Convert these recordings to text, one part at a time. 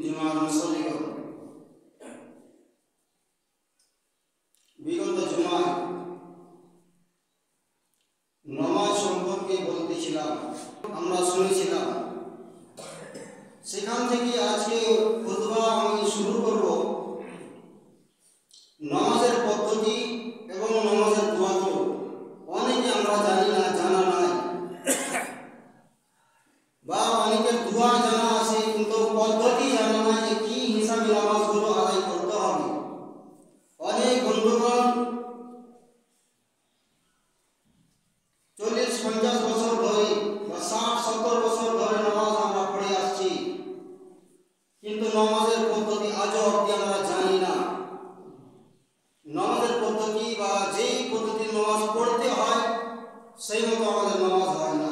জুমার মুসল্লিগণ, বিগত জুমায় নামাজ সম্পর্কে বলতেছিলাম, আমরা শুনেছিলাম। সেখান থেকে আজকে খুতবা আমি শুরু করব নামাজের পদ্ধতি এবং নামাজের দোয়াগুলো। অনেকে আমরা জানি না, জানা নাই, বা অনেকের দোয়া জানা আছে কিন্তু পদ্ধতি জানা নাই যে কি হিসাবে নামাজগুলো আদায় করতে হবে। অনেক বন্ধুগণ 40-50 বছর ধরে বা 60-70 বছর ধরে নামাজ আমরা পড়ে আসছি, কিন্তু নামাজের পদ্ধতি আজও অবধি আমরা জানি না। নামাজের পদ্ধতি বা যেই পদ্ধতির নামাজ পড়তে হয় সেই মতো আমাদের নামাজ হয় না।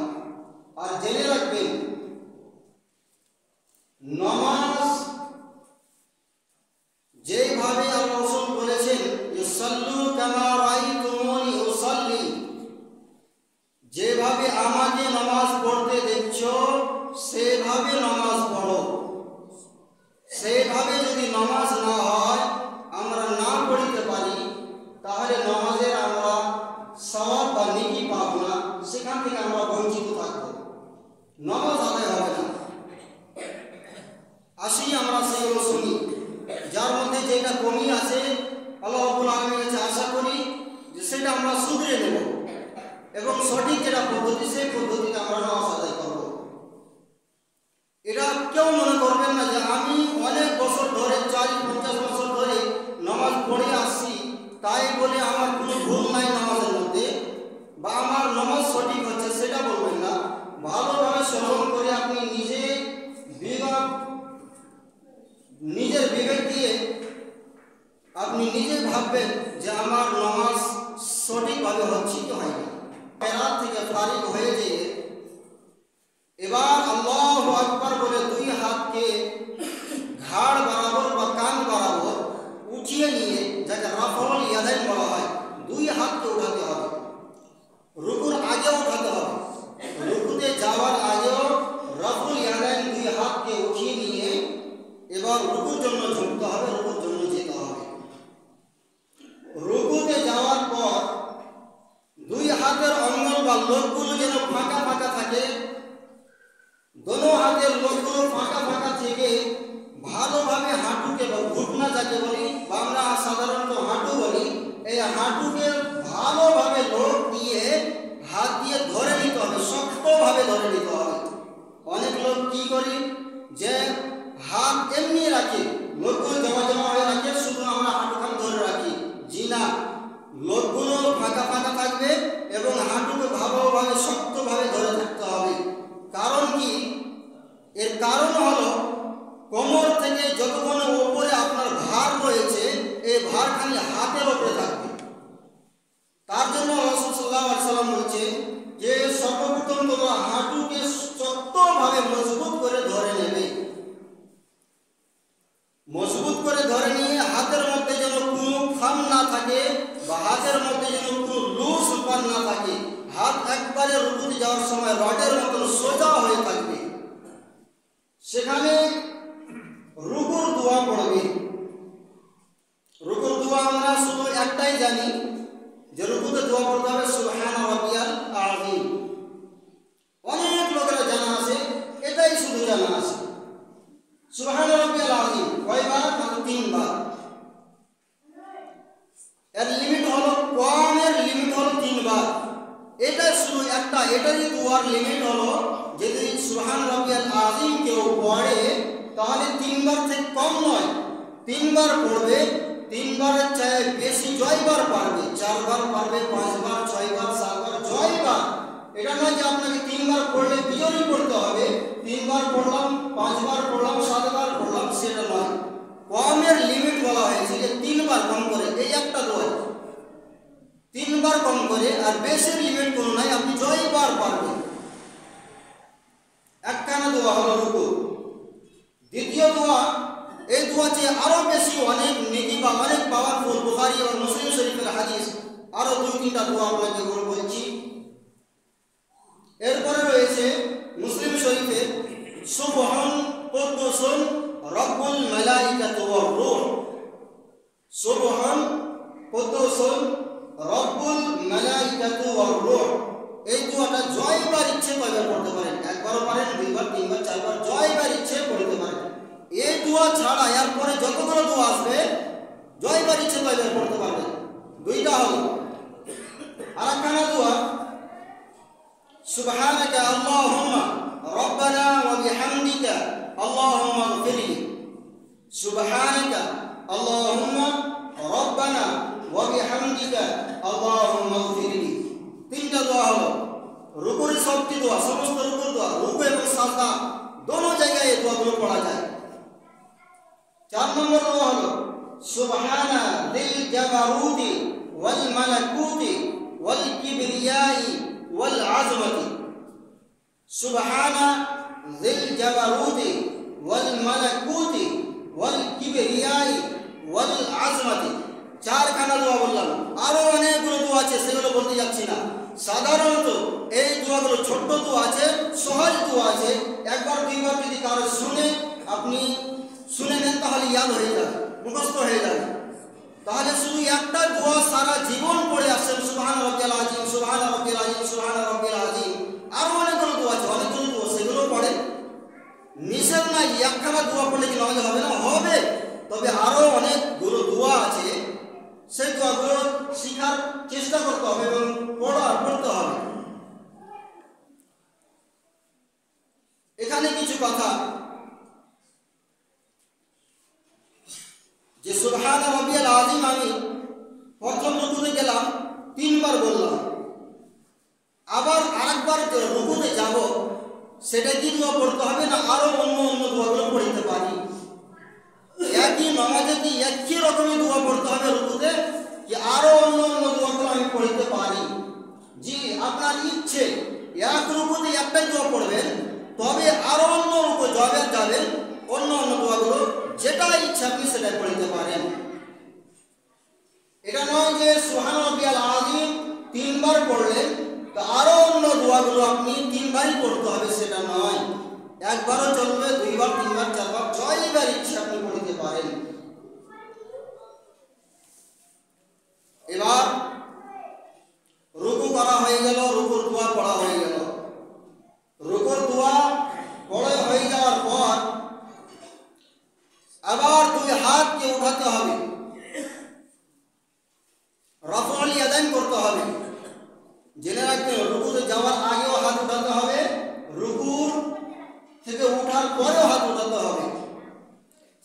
আর জেনে রাখবেন, নামাজ যেভাবে আল্লাহ রাসূল বলেছেন যে সাল্লু কামা রাআইতুমুনি উসাল্লি, যেভাবে আমাকে নামাজ পড়তে দেখছো সেভাবে নামাজ পড়ো। সেভাবে যদি নামাজ না হয়, আমরা না পড়িতে পারি, তাহলে নামাজের আমরা সওয়াব বা নেকি পাবো না, সেখান থেকে আমরা বঞ্চিত থাকবো, নামাজ আদায় হবে না। আসি আমরা সেগুলো শুনি, যার মধ্যে যেটা কমি আছে আল্লাহ রাব্বুল আলামিনের কাছে আশা করি যে সেটা আমরা শুধরে নেব এবং সঠিক যেটা পদ্ধতি সেই পদ্ধতিতে আমরা নামাজ আদায় করব। এটা কেউ মনে করবেন না যে আমি অনেক বছর ধরে 40-50 বছর ধরে নামাজ পড়ে আসছি, তাই বলে আমার কোনো ভুল নাই নামাজের মধ্যে বা আমার নামাজ সঠিক হচ্ছে, সেটা বলবেন না। ভালোভাবে শ্রবণ করে আপনি নিজের বিবেক দিয়ে আপনি নিজে ভাববেন যে আমার নামাজ সঠিকভাবে হচ্ছে কি হয়নি। কেরাত থেকে ফারিগ হয়ে যেয়ে এবার আল্লাহু আকবার বলে দুই হাতকে ঘাড় বরাবর বা কান বরাবর উঠিয়ে নিয়ে, যাকে রাফউল ইয়াদাইন বলা হয়, দুই হাতকে উঠাতে হবে। রুকুর আগে উঠাতে হবে, রুকুতে যাওয়ার আগেও রাফউল ইয়াদাইন দুই হাতকে উঠিয়ে নিয়ে এবার রুকুর জন্য ঝুঁকতে হবে, রুকুর জন্য যেতে হবে। রুকুতে যাওয়ার পর দুই হাতের অঙ্গল বা লোকগুলো যেন ফাঁকা ফাঁকা থাকে, দোনো হাতের লোকগুলো ফাঁকা ফাঁকা থেকে ভালোভাবে হাঁটুকে বা ঘুটনা যাকে বলি বা আমরা সাধারণত হাঁটু বলি, এই হাঁটুকে ভালোভাবে লোক দিয়ে হাত দিয়ে ধরে নিতে হবে, শক্তভাবে ধরে নিতে হবে। অনেক লোক কি করি যে হাত এমনি রাখি, লোকগুলো জমা জমা হয়ে রাখে, শুধু আমরা হাঁটুখান ধরে রাখি। জি না, লোকগুলো ফাঁকা ফাঁকা থাকবে এবং হাঁটুকে ভালোভাবে শক্তভাবে ধরে থাকতে হবে। কারণ কি? এর কারণ হলো কোমর থেকে যতক্ষণ উপরে আপনার ভার রয়েছে, এই ভারখানি হাতের উপরে থাকবে। তার জন্য রাসূল সাল্লাল্লাহু আলাইহি ওয়াসাল্লাম বলছে যে সর্বপ্রথম তোমরা হাঁটুকে শক্তভাবে মজবুত করে ধরে নেবে। মজবুত করে ধরে নিয়ে হাতের মধ্যে যেন কোনো খাম না থাকে বা হাতের মধ্যে যেন কোনো লুজ পান না থাকে। হাত একবারে রুকুতে যাওয়ার সময় রডের মতন সোজা হয়ে থাকবে। সেখানে রুকুর দোয়া পড়বে। রুকুর দোয়া আমরা শুধু একটাই জানি যে রুকুতে দোয়া পড়তে হবে সুবহান রাব্বিয়াল আযীম। অনেক লোকেরা জানা আছে, এটাই শুধু জানা আছে। সুবহান রাব্বিয়াল আযীম কয়বার? মাত্র 3 বার। এর লিমিট হলো, কোরআনের লিমিট হলো 3 বার। এটা শুধু একটা, এটারই দোয়ার লিমিট হলো যদি সুবহান রাব্বিয়াল আযীম কেউ পড়ে তাহলে 3 বার থেকে কম নয়, 3 বার পড়বে। 3 বারের চেয়ে বেশি জয়বার পারবে, 4 বার পারবে, 5 বার, 6 বার, 7 বার, জয়বার। এটা নয় যে আপনাকে 3 বার পড়লে বিজয়ী পড়তে হবে, 3 বার পড়লাম, 5 বার পড়লাম, 7 বার পড়লাম, সেটা নয়। কমের লিমিট বলা হয়েছে যে 3 বার কম করে, এই একটা দোয়া 3 বার কম করে, আর বেশি লিমিট কোনো নাই, আপনি জয়বার পারবেন। একখানা দোয়া হলো রুকু। দ্বিতীয় দোয়া, এই দোয়া চেয়ে আরো বেশি অনেক নেকি বা অনেক পাওয়ারফুল, বুখারী এবং মুসলিম শরীফের হাদিস। আরো 2-3টা দোয়া আপনাকে বলছি। এরপরে রয়েছে মুসলিম শরীফের সুবহান কুদ্দুসুন রব্বুল মালাইকাতু ওয়ার রূহ, সুবহান কুদ্দুসুন রব্বুল মালাইকাতু ওয়ার রূহ। এই দোয়াটা জয়বার ইচ্ছে কয়বার পড়তে পারেন, একবারও পারেন, দুইবার, তিনবার, চারবার, জয়বার ইচ্ছে পড়তে পারেন। এই দোয়া ছাড়া এরপরে যতগুলো দোয়া আসবে জয়বার ইচ্ছে কয়বার পড়তে পারবেন। দুইটা হলো। আর একখানা দোয়া সুবহানাকা আল্লাহুম্মা রব্বানা ওয়া বিহামদিকা আল্লাহুম্মা ইগফিরলি। সুবহানাকা আল্লাহুম্মা রব্বানা ওয়া বিহামদিকা আল্লাহুম্মা ইগফিরলি। তিনটা দোয়া হলো। রুকুর সবটি দোয়া, সমস্ত রুকুর দোয়া, রুকু এবং সাজদা দোনো জায়গায় এই দোয়াগুলো পড়া যায়। 4 নম্বর দোয়া হলো সুবহানা দিল জাবারুতি ওয়াল মালাকুতি ওয়াল কিবরিয়াই ওয়াল আযমতি। সুবহানা দিল জাবারুতি ওয়াল মালাকুতি ওয়াল কিবরিয়াই ওয়াল আযমতি। 4খানা দোয়া বললাম, আরো অনেকগুলো দোয়া আছে, সেগুলো বলতে যাচ্ছি না। সাধারণত এই দোয়াগুলো ছোট্ট দোয়া আছে, সহজ দোয়া আছে। একবার দুইবার যদি কারো আপনি শুনে নেন তাহলে ইয়াদ হয়ে যাবে, মুখস্থ হয়ে যাবে। তাহলে শুধু একটা দোয়া সারা জীবন পড়ে আসছেন, সুবহান রাব্বিয়াল আযীম, সুবহান রাব্বিয়াল আযীম, সুবহান রাব্বিয়াল আযীম। আরো অনেকগুলো দোয়া আছে, অনেকগুলো দোয়া, সেগুলো পড়েন। নিষেধ নাই একখানা দোয়া পড়লে কি নামাজ হবে না? হবে। তবে আরো অনেকগুলো দোয়া আছে, সেই দোয়াগুলো শিখার চেষ্টা করতে হবে এবং পড়তে হবে। এখানে কিছু কথা, যে সুবহান রাব্বিয়াল আযীম আমি প্রথম রুকুতে গেলাম 3 বার বললাম, আবার আরেকবার রুকুতে যাব, সেটা কি দোয়া পড়তে হবে না আরো অন্য অন্য দোয়াগুলো পড়তে পারি? একই নামাজে কি একই রকমের দোয়া পড়তে হবে রুকুতে, কি আরো অন্য অন্য দোয়াগুলো আমি পড়তে পারি? জি, আপনার ইচ্ছে। এক রুকুতে একটাই দোয়া পড়বেন, তবে আরো অন্য রুকু যাবেন অন্য অন্য দোয়াগুলো যেটা ইচ্ছা আপনি সেটাই পড়তে পারেন। এটা নয় যে সুবহান রাব্বিয়াল আযীম 3 বার পড়লেন তো আরো অন্য দোয়াগুলো আপনি 3 বারই পড়তে হবে, সেটা নয়। একবারও চলবে, 2 বার, 3 বার, 4 বার, জয়বার ইচ্ছা আপনি পড়তে পারেন। এবার রুকু করা হয়ে গেল, রুকুর দোয়া পড়া হয়ে গেল। রুকুর দোয়া পড়া হয়ে যাওয়ার পর আবার 2 হাতকে উঠাতে হবে, রাফউল ইয়াদাইন করতে হবে। জেনে রাখবেন রুকুতে যাওয়ার আগেও হাত উঠাতে হবে, রুকুর থেকে ওঠার পরেও হাত উঠাতে হবে।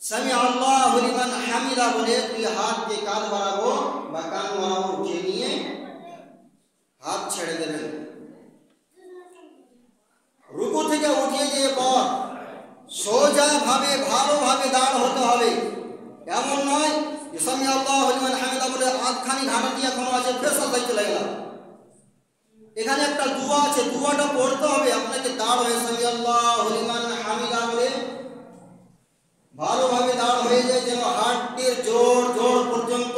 সামি আল্লাহু লিমান হামিদা বলে 2 হাতকে কাঁধ বরাবর বা কান বরাবর উঠিয়ে নিয়ে হাত ছেড়ে দেবেন। রুকু থেকে উঠিয়ে দিয়ে পর সোজা ভাবে ভালোভাবে দাঁড় হতে হবে। এমন নয় যে সামি আল্লাহু লিমান হামিদা বলে আধখানি ঘাটা দিয়ে এখনো আছে, ফেসাল দাইতে লাগলাম। এখানে একটা দোয়া আছে, দোয়াটা পড়তে হবে আপনাকে। দাঁড় হয়ে সামি আল্লাহু লিমান হামিদা বলে ভালোভাবে দাঁড় হয়ে যায়, যেন হাড়টির জোর পর্যন্ত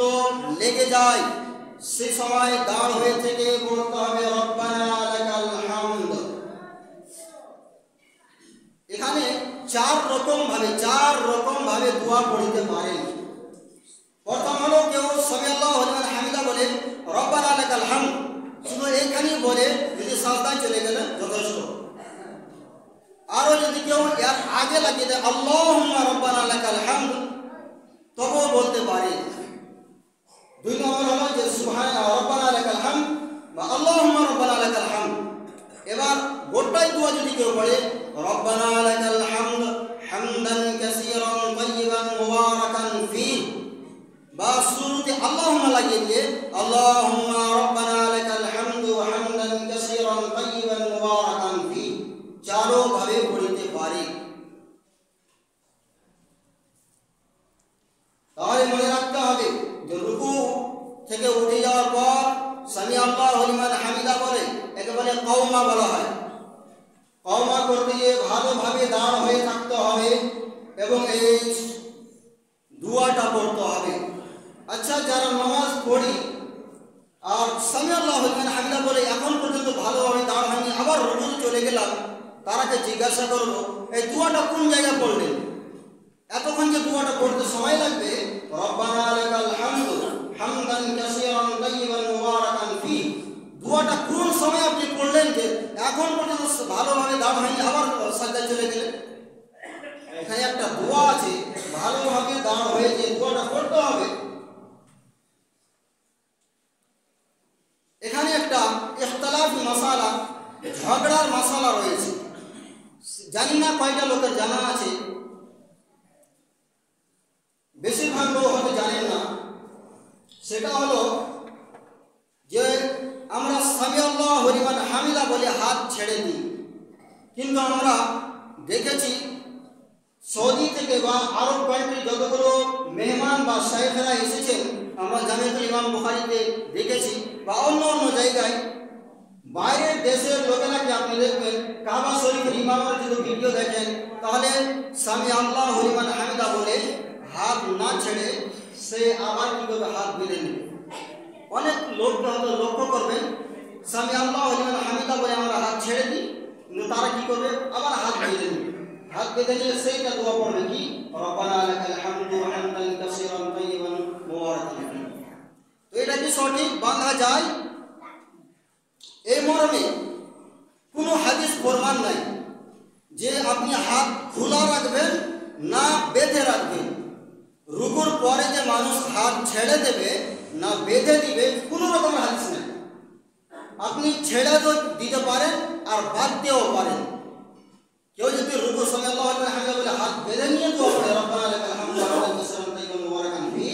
লেগে যায়। সে সময় দাঁড় হয়ে থেকে বলতে হবে রব্বানা লাকাল হামদ। এখানে 4 রকম ভাবে দোয়া পড়তে পারেন। প্রথম হলো কেউ সামি আল্লাহু লিমান হামিদা বলে রব্বানা লাকাল হামদ শুধু এইখানেই বলে যদি সাজদায় চলে গেলেন যথেষ্ট। আরো যদি কেউ এর আগে লাগিয়ে দেয় আল্লাহুম্মা রব্বানা লাকাল হামদ তবুও বলতে পারে। 2 নম্বর হলো যে সুবহান রব্বানা লাকাল হামদ বা আল্লাহুম্মা রব্বানা লাকাল হামদ। এবার গোটাই দোয়া যদি কেউ পড়ে রব্বানা লাকাল হামদ হামদান কাসীরান তাইয়িবান মুবারাকান ফীহি, বা শুরুতে আল্লাহুম্মা লাগিয়ে দিয়ে আল্লাহুম্মা রব্বানা লাকাল হামদু হামদান কাসীরান তাইয়িবান মুবারাকান ফীহি 4 ভাবে পড়তে পারে। তাহলে মনে রাখতে হবে যে রুকু থেকে উঠে যাওয়ার পর সামি আল্লাহু লিমান হামিদা বলে একে বলে কওমা বলা হয়। কওমা করতে গিয়ে ভালোভাবে দাঁড় হয়ে থাকতে হবে এবং এই দোয়াটা পড়তে হবে। আচ্ছা, যারা নামাজ পড়ি আর সামি আল্লাহু লিমান হামিদা বলে এখন পর্যন্ত ভালোভাবে দাঁড় হয়নি, আবার রুকুতে চলে গেলাম, তারাকে জিজ্ঞাসা করবো এই দোয়াটা কোন জায়গায় পড়লেন? এতক্ষণ যে দোয়াটা পড়তে সময় লাগবে, রব্বানা লাকাল হামদু হামদান কাসীরান তাইয়িবান মুবারাকান ফি, দোয়াটা কোন সময় আপনি পড়লেন যে এখন পর্যন্ত ভালোভাবে দাঁড় হয়নি, আবার সাজদায় চলে গেলেন। এখানে একটা দোয়া আছে, ভালোভাবে দাঁড় হয়ে যে দোয়াটা পড়তে হবে। এখানে একটা ইখতিলাফি মাসালা, ঝগড়ার মাসালা রয়েছে। জানি না কয়টা লোকের জানা আছে, বেশিরভাগ লোক হয়তো জানেন না। সেটা হলো যে আমরা সামি আল্লাহু লিমান হামিদা বলে হাত ছেড়ে দিই, কিন্তু আমরা দেখেছি সৌদি থেকে বা আরব কান্ট্রি যতগুলো মেহমান বা শাইখরা এসেছেন, আমরা জামিয়াতুল ইমাম বুখারীতে দেখেছি বা অন্য অন্য জায়গায়, বাইরের দেশের লোকেরাকে আপনি দেখবেন কাবা শরীফের ইমামের যদি ভিডিও দেখেন, তাহলে সামি আল্লাহু লিমান হামিদা বলে হাত না ছেড়ে সে আবার কি করবে, হাত বেঁধে নেবে। অনেক লোক হয়তো লক্ষ্য করবেন সামি আল্লাহু লিমান হামিদা বলে আমরা হাত ছেড়ে দিই, কিন্তু তারা কি করবে, আবার হাত বেঁধে নেবে। হাত বেঁধে নিয়ে সেইটা দোয়া পড়বে কি, রব্বানা লাকাল হামদু হামদান কাসীরান তাইয়িবান মুবারাকান ফি। তো এটা কি সঠিক বাঁধা যায়? এই মর্মে কোনো হাদিস প্রমাণ নাই যে আপনি হাত খোলা রাখবেন না বেঁধে রাখবেন। রুকুর পরে যে মানুষ হাত ছেড়ে দেবে না বেঁধে দিবে, কোনো রকম হাদিস নেই। আপনি ছেড়ে তো দিতে পারেন আর বাঁধতেও পারেন। কেউ যদি রুকুর সময় আল্লাহু আকবার হামদা বলে হাত বেঁধে নিয়ে দোয়া পড়ে রব্বানা লাকাল হামদু হামদান কাসীরান তাইয়িবান মুবারাকান ফি,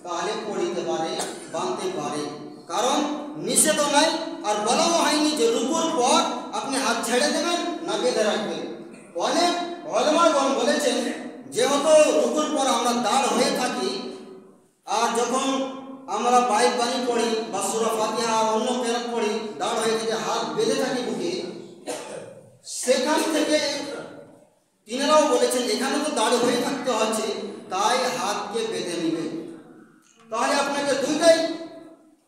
তাহলে পড়িতে পারে, বাঁধতে পারে, কারণ নিষেধ নাই আর বলাও হয়নি যে রুকুর পর আপনি হাত ছেড়ে দেবেন না বেঁধে রাখবেন। অনেক উলামাগণ বলেছেন যেহেতু রুকুর পর আমরা দাঁড় হয়ে থাকি, আর যখন আমরা বাইত বাণী পড়ি বা সূরা ফাতিহা আর অন্য কেরাত পড়ি, দাঁড় হয়ে থেকে হাত বেঁধে থাকি বুকে, সেখান থেকে তিনারাও বলেছেন এখানে তো দাঁড় হয়ে থাকতে হচ্ছে, তাই হাতকে বেঁধে নেবে। তাহলে আপনাকে দুইটাই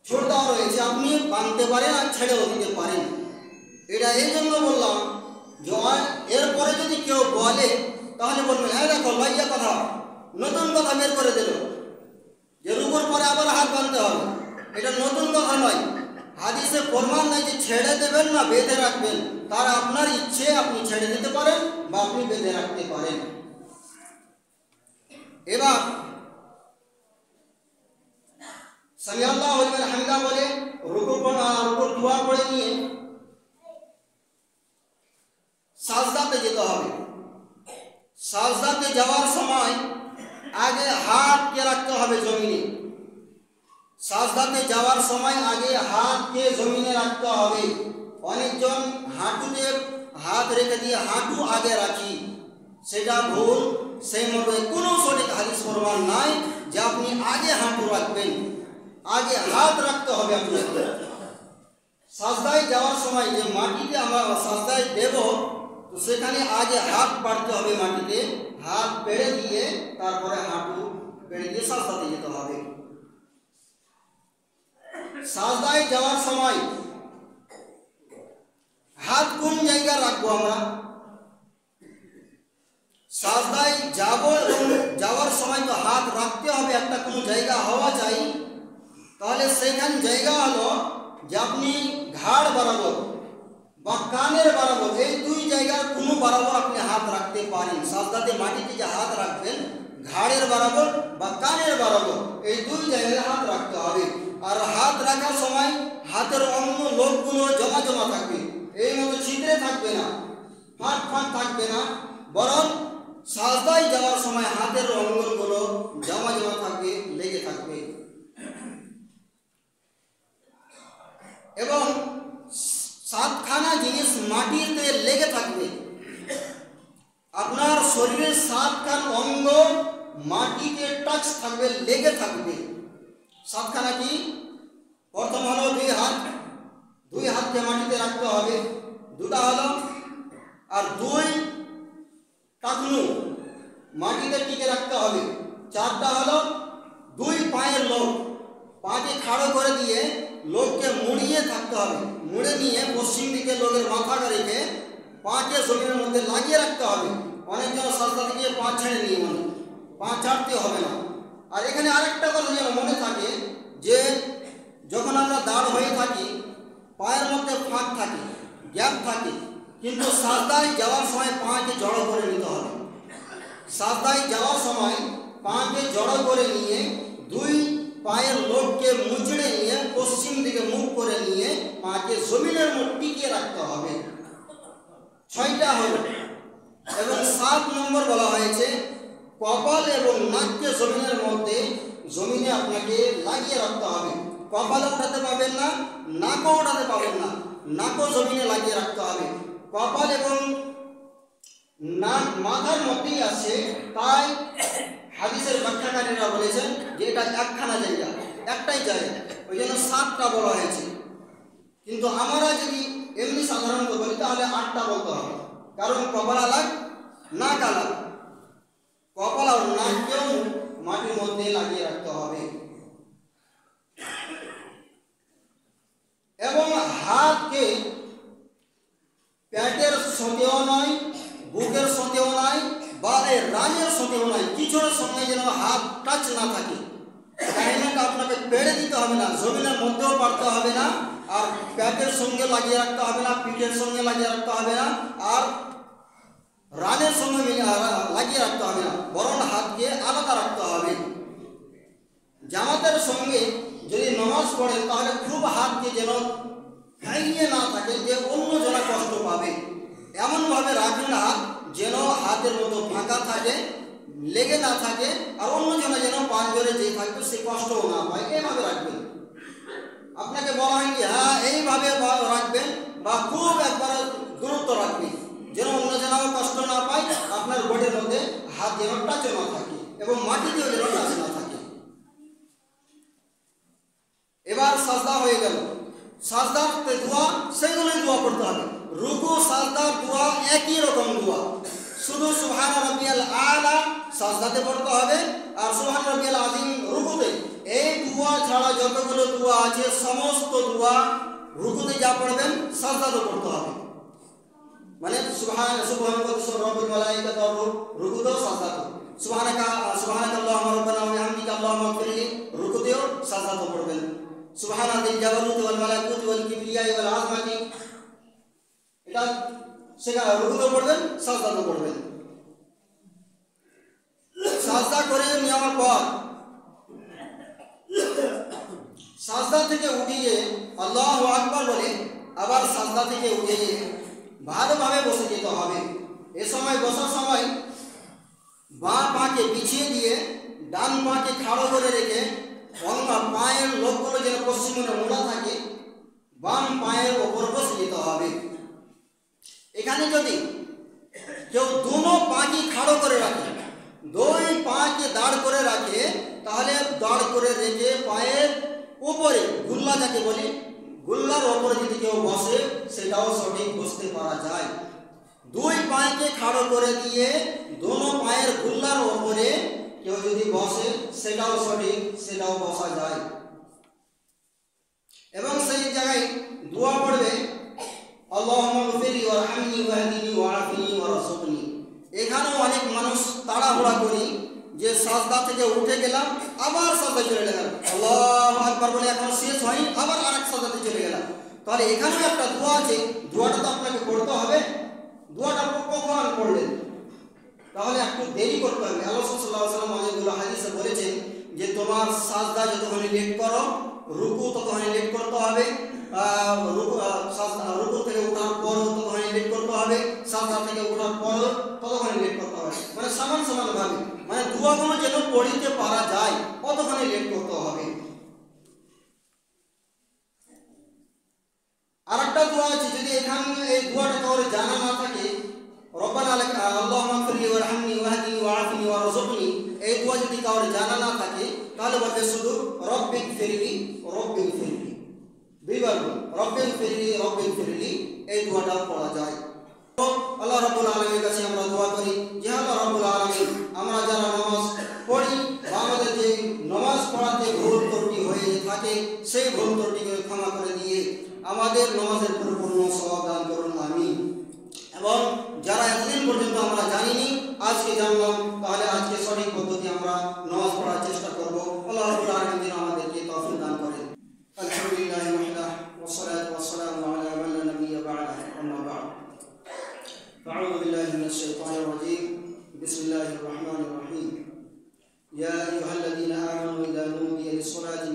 ছোট দেওয়া রয়েছে, আপনি বাঁধতে পারেন আর ছেড়েও দিতে পারেন। এটা এই জন্য বললাম যে এরপরে যদি কেউ বলে তাহলে বলবেন হ্যাঁ দেখো লইয়া কথা, নতুন কথা বের করে দিল যে রুকুর পরে আবার হাত বাঁধতে হবে। এটা নতুন কথা নয়, হাদিসে প্রমাণ নাই যে ছেড়ে দেবেন না বেঁধে রাখবেন। তার আপনার ইচ্ছে, আপনি ছেড়ে দিতে পারেন বা আপনি বেঁধে রাখতে পারেন। এবার সামি আল্লাহু লিমান হামিদা বলে রুকুর দোয়া পড়ে নিয়ে সাজদাতে যেতে হবে। সাজদাতে যাওয়ার সময় আগে হাতকে রাখতে হবে জমিনে। সাজদাতে যাওয়ার সময় আগে হাতকে জমিনে রাখতে হবে। অনেকজন হাঁটুতে হাত রেখে দিয়ে হাঁটু আগে রাখি, সেটা ভুল। সেই মতো কোনো সঠিক হাদিস প্রমাণ নাই যে আপনি আগে হাঁটু রাখবেন, আগে হাত রাখতে হবে আপনাকে। সাজদায় যাওয়ার সময় যে মাটিতে আমরা সাজদায় দেব, তো সেখানে আগে হাত পাড়তে হবে মাটিতে, হাত পেড়ে দিয়ে তারপরে হাঁটু পেড়ে দিয়ে সাজদাতে যেতে হবে। সাজদায় যাওয়ার সময় হাত কোন জায়গায় রাখবো আমরা? সাজদায় যাব এবং যাওয়ার সময় তো হাত রাখতে হবে, একটা কোনো জায়গা হওয়া চাই। তাহলে সেখান জায়গা হলো যে আপনি ঘাড় বরাবর বা কানের বরাবর, এই দুই জায়গার কোনো বরাবর আপনি হাত রাখতে পারেন। সাজদাতে মাটিতে যে হাত রাখবেন, ঘাড়ের বরাবর বা কানের বরাবর, এই দুই জায়গায় হাত রাখতে হবে। আর হাত রাখার সময় হাতের অঙ্গ লোকগুলো জমা জমা থাকবে, এই মতো ছিদ্রে থাকবে না, ফাঁক ফাঁক থাকবে না, বরং সাজদায় যাওয়ার সময় হাতের অঙ্গগুলো জমা জমা থাকবে, লেগে থাকবে। এবং সাতখানা জিনিস মাটিতে লেগে থাকবে। আপনার শরীরের সাতখানা অঙ্গ মাটিতে টাচ থাকবে, লেগে থাকবে। সাতখানা কি? প্রথম হলো দুই হাতকে মাটিতে রাখতে হবে, দুটা হলো, আর দুই টাকনু মাটিতে টিকে রাখতে হবে। চারটা হলো দুই পায়ের লোক, পাকে খাড়ো করে দিয়ে লোককে মুড়িয়ে থাকতে হবে, মুড়ে নিয়ে পশ্চিম দিকে লোকের মাথাটা রেখে পাকে জমিনের মধ্যে লাগিয়ে রাখতে হবে। অনেকজন সাজদা থেকে পা ছেড়ে নিয়ে পা চাটতে হবে না। আর এখানে আরেকটা কথা যেন মনে থাকে যে যখন আমরা দাঁড় হয়ে থাকি পায়ের মধ্যে ফাঁক থাকে, গ্যাপ থাকে, কিন্তু সাজদায় যাওয়ার সময় পাকে জড়ো করে নিতে হবে। সাজদায় যাওয়ার সময় পাকে জড়ো করে নিয়ে দুই পায়ের লোককে মুচড়ে নিয়ে পশ্চিম দিকে মুখ করে নিয়ে পাকে জমিনের মুখ টিকিয়ে রাখতে হবে। 6টা হলো। এবং 7 নম্বর বলা হয়েছে কপাল এবং নাককে জমিনের মধ্যে জমিনে আপনাকে লাগিয়ে রাখতে হবে। কপালে উঠাতে পারবেন না, নাকও উঠাতে পারবেন না, নাকও জমিনে লাগিয়ে রাখতে হবে। কপাল এবং নাক মাথার মধ্যেই আছে, তাই হাদিসের ব্যাখ্যাকারীরা বলেছেন যে এটা একখানা জায়গা, একটাই জায়গা, ওই জন্য 7টা বলা হয়েছে। কিন্তু আমরা যদি এমনি সাধারণত বলি তাহলে 8টা বলতে হবে, কারণ কপাল আলাগ নাক আলাগ। কপাল আর নাককেও মাটির মধ্যে লাগিয়ে রাখতে হবে। এবং হাতকে পেটের সঙ্গেও নয়, বুকের সঙ্গেও নয়, বা এই রানের সঙ্গেও নয়, কিছুর সঙ্গে যেন হাত টাচ না থাকে। কাহিনীটা আপনাকে পেড়ে দিতে হবে না, জমিনের মধ্যেও পারতে হবে না, আর পেটের সঙ্গে লাগিয়ে রাখতে হবে না, পিঠের সঙ্গে লাগিয়ে রাখতে হবে না, আর রানের সঙ্গে লাগিয়ে রাখতে হবে না, বরং হাতকে আলাদা রাখতে হবে। জামাতের সঙ্গে যদি নামাজ পড়েন তাহলে খুব হাতকে যেন ফেলিয়ে না থাকে যে অন্য জনা কষ্ট পাবে, এমনভাবে রাখবেন হাত যেন হাতের মতো ফাঁকা থাকে, লেগে না থাকে, আর অন্য জনা যেন পাঁজরে যে থাকবে সে কষ্টও না পায়, এইভাবে রাখবেন। আপনাকে বলা হয় কি হ্যাঁ এইভাবে রাখবেন, বা খুব একবার দূরত্ব রাখবেন যেন অন্য জনাও কষ্ট না পায়, আপনার বডির মধ্যে হাত যেন টাচে না থাকে এবং মাটিতেও যেন টাচে না থাকে। এবার সাজদা হয়ে গেল। সাজদার দোয়া সেগুলোই দোয়া করতে হবে। রুকু সাজদার দোয়া একই রকম দোয়া, শুধু সুবহান রাব্বিয়াল আলা সাজদাতে পড়তে হবে আর সুবহান রাব্বিয়াল আযীম রুকুতে। এই দোয়া ছাড়া যতগুলো দোয়া আছে সমস্ত দোয়া রুকুতে যা পড়বেন সাজদাতে পড়তে হবে। মানে সুবহানাল্লাহি মালাইকাতু রুকুতেও সাজদাতে, সুবহানাকাল্লাহুম্মা রাব্বানা ওয়া বিহামদিকা আল্লাহুম্মা ইগফিরলি রুকুতেও সাজদাতে পড়বেন। সুবহানাল্লাহিল জাবারুতি ওয়াল মালাকুতি ওয়াল কিবরিয়াই ওয়াল আযমাতি, এটা সেখানে রুকুতে পড়বেন, সাজদাতে পড়বেন। সাজদা করে নেওয়ার পর সাজদা থেকে উঠিয়ে আল্লাহু আকবার বলে আবার সাজদা থেকে উঠে ভালোভাবে বসে যেতে হবে। এ সময় বসার সময় বাঁ পাকে পিছিয়ে দিয়ে ডান পাকে খাড়ো করে রেখে পায়ের লোকগুলো যেন পশ্চিমে মোড়া থাকে, বাম পায়ের ওপর বসে যেতে হবে। এখানে যদি কেউ দুনো পাকে খাড়ো করে রাখে, দুই পাকে দাঁড় করে রাখে, তাহলে দাঁড় করে রেখে পায়ের উপরে গুল্লা যাকে বলি, গুল্লার ওপরে যদি কেউ বসে সেটাও সঠিক বসতে পারা যায়। দুই পাকে খাড়ো করে দিয়ে দোনো পায়ের গুল্লার ওপরে কেউ যদি বসে সেটাও সঠিক, সেটাও বসা যায়। এবং সেই জায়গায় দোয়া পড়বে আল্লাহুম্মা গফিরলি ওয়ারহামনি ওয়াহদিনি ওয়াআফিনি ওয়ারযুকনি। এখানেও অনেক মানুষ তাড়াহুড়া করি যে সাজদা থেকে উঠে গেলাম আবার সাজদা চলে গেলাম, আল্লাহু আকবার বলে এখন শেষ হয়নি আবার আরেক সাজদাতে চলে গেলাম। তাহলে এখানেও একটা দোয়া আছে, দোয়াটা তো আপনাকে পড়তে হবে। দোয়াটা কখন পড়লেন? তাহলে একটু দেরি করতে হবে। আল্লাহ সাল্লাল্লাহু আলাইহি ওয়াসাল্লাম অনেকগুলো হাদিসে বলেছেন যে তোমার সাজদা যতক্ষণ লেট করো, রুকু ততক্ষণ লেট করতে হবে, রুকু থেকে ওঠার পর ততক্ষণ লেট করতে হবে, সাজদা থেকে ওঠার পর ততক্ষণ লেট করতে হবে। মানে সমান সমান ভাবে, মানে দোয়াগুলো যেন পড়িতে পারা যায় ততক্ষণ লেট করতে হবে। আরেকটা দোয়া আছে, যদি এখানে এই দোয়াটা কাউরে জানা না থাকে, রব্বানা আল্লাহুম্মা ইগফিরলি ওয়ারহামনি ওয়াহদিনি ওয়াআফিনি ওয়ারযুকনি, এই দোয়া যদি কাউরে জানা না থাকে তাহলে বলবে শুধু রব্বিগফিরলি রব্বিগফিরলি, দুইবার রব্বিগফিরলি রব্বিগফিরলি, এই দোয়াটা পড়া যায়। তো আল্লাহ রাব্বুল আলামিনের কাছে আমরা দোয়া করি যে আল্লাহ রাব্বুল আলামিন আমরা যারা নামাজ পড়ি বা আমাদের যে নামাজ পড়াতে ভুল ত্রুটি হয়ে থাকে সেই ভুল ত্রুটিকে ক্ষমা করে দিয়ে আমাদের নামাজের পরিপূর্ণ সওয়াব দান করুন, আমিন। এবং যারা এতদিন পর্যন্ত আমরা জানিনি আজকে জানলাম, তাহলে আজকে সঠিক পদ্ধতি আমরা আমরা নামাজ পড়ার চেষ্টা করব। আল্লাহ রাব্বুল আলামিন আমাদেরকে তৌফিক দান করেন। আলহামদুলিল্লাহি ওয়াহদাহ ওয়াসসালাতু ওয়াসসালামু আলা মান লা নাবিয়্যা বা'দাহ, আম্মা বা'দ। আউযু বিল্লাহি মিনাশ শাইতানির রাজীম। বিসমিল্লাহির রাহমানির রাহিম। ইয়া আইয়ুহাল্লাযীনা আমানু ইযা নুদিয়া লিস-সালাতি